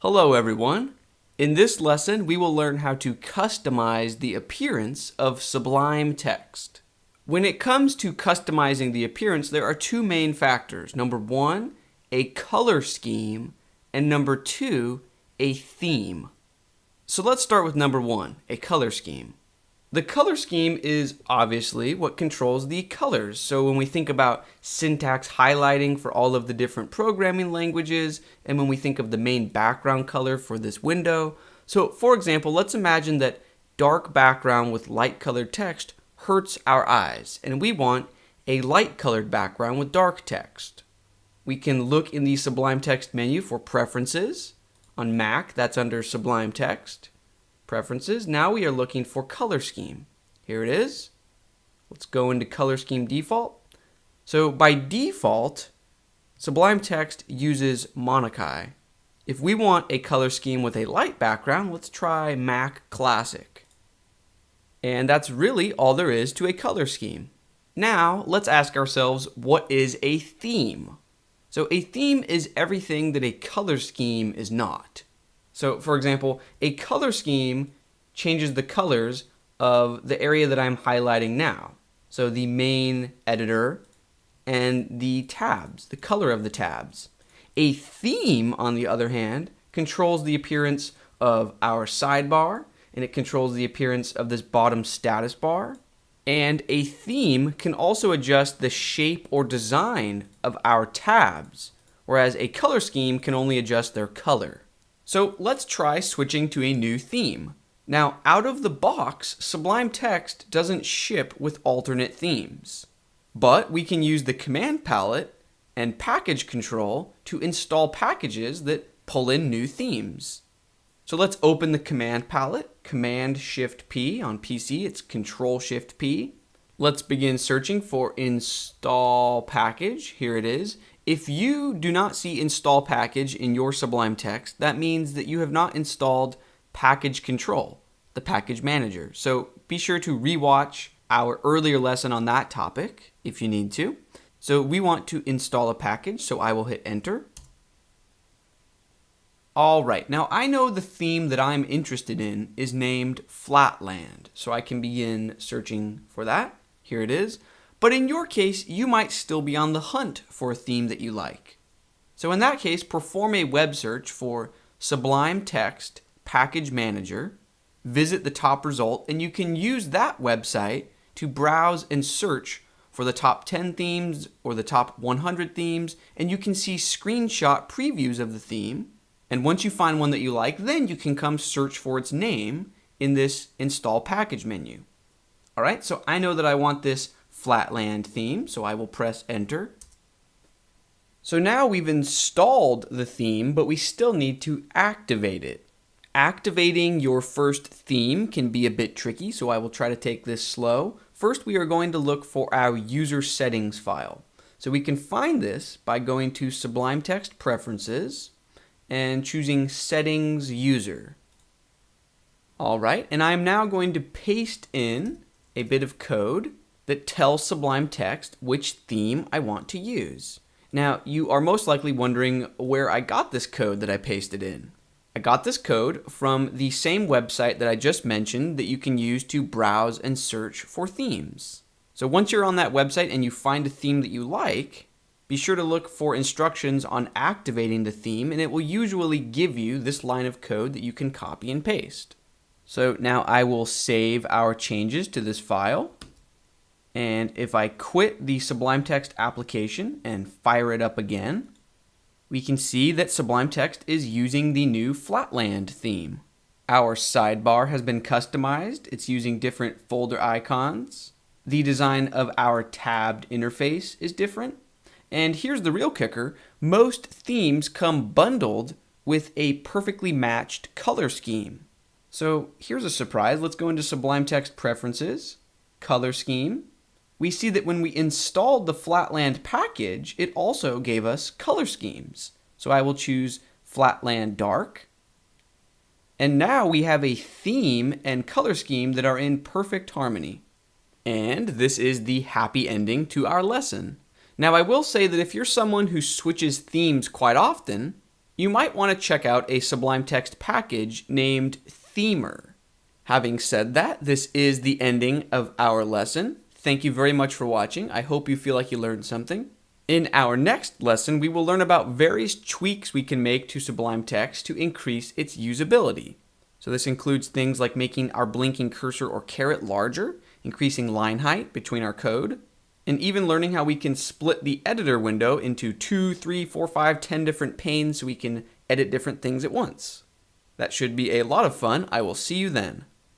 Hello everyone. In this lesson, we will learn how to customize the appearance of Sublime text. When it comes to customizing the appearance, there are two main factors. Number one, a color scheme, and number two, a theme. So let's start with number one, a color scheme. The color scheme is obviously what controls the colors. So when we think about syntax highlighting for all of the different programming languages, and when we think of the main background color for this window. So for example, let's imagine that dark background with light colored text hurts our eyes, and we want a light colored background with dark text. We can look in the Sublime Text menu for preferences. On Mac, that's under Sublime Text. Preferences. Now we are looking for color scheme. Here it is. Let's go into color scheme default. So by default, Sublime Text uses Monokai. If we want a color scheme with a light background, let's try Mac Classic. And that's really all there is to a color scheme. Now let's ask ourselves, what is a theme? So a theme is everything that a color scheme is not. So for example, a color scheme changes the colors of the area that I'm highlighting now. So the main editor and the tabs, the color of the tabs. A theme, on the other hand, controls the appearance of our sidebar, and it controls the appearance of this bottom status bar. And a theme can also adjust the shape or design of our tabs, whereas a color scheme can only adjust their color. So let's try switching to a new theme. Now, out of the box, Sublime Text doesn't ship with alternate themes. But we can use the command palette and package control to install packages that pull in new themes. So let's open the command palette, Command-Shift-P. On PC, it's Control-Shift-P. Let's begin searching for install package. Here it is. If you do not see install package in your Sublime Text, that means that you have not installed package control, the package manager. So be sure to rewatch our earlier lesson on that topic if you need to. So we want to install a package, so I will hit enter. All right, now I know the theme that I'm interested in is named Flatland, so I can begin searching for that. Here it is. But in your case, you might still be on the hunt for a theme that you like. So in that case, perform a web search for Sublime Text Package Manager, visit the top result, and you can use that website to browse and search for the top 10 themes or the top 100 themes, and you can see screenshot previews of the theme. And once you find one that you like, then you can come search for its name in this Install Package menu. All right, so I know that I want this Flatland theme, so I will press enter. So now we've installed the theme, but we still need to activate it. Activating your first theme can be a bit tricky, so I will try to take this slow. First, we are going to look for our user settings file. So we can find this by going to Sublime Text Preferences and choosing Settings User. All right, and I'm now going to paste in a bit of code that tells Sublime Text which theme I want to use. Now, you are most likely wondering where I got this code that I pasted in. I got this code from the same website that I just mentioned that you can use to browse and search for themes. So once you're on that website and you find a theme that you like, be sure to look for instructions on activating the theme, and it will usually give you this line of code that you can copy and paste. So now I will save our changes to this file. And if I quit the Sublime Text application and fire it up again, we can see that Sublime Text is using the new Flatland theme. Our sidebar has been customized. It's using different folder icons. The design of our tabbed interface is different. And here's the real kicker. Most themes come bundled with a perfectly matched color scheme. So here's a surprise. Let's go into Sublime Text Preferences, Color Scheme. We see that when we installed the Flatland package, it also gave us color schemes. So I will choose Flatland Dark. And now we have a theme and color scheme that are in perfect harmony. And this is the happy ending to our lesson. Now I will say that if you're someone who switches themes quite often, you might want to check out a Sublime Text package named Themer. Having said that, this is the ending of our lesson. Thank you very much for watching. I hope you feel like you learned something. In our next lesson, we will learn about various tweaks we can make to Sublime Text to increase its usability. So this includes things like making our blinking cursor or caret larger, increasing line height between our code, and even learning how we can split the editor window into 2, 3, 4, 5, 10 different panes so we can edit different things at once. That should be a lot of fun. I will see you then.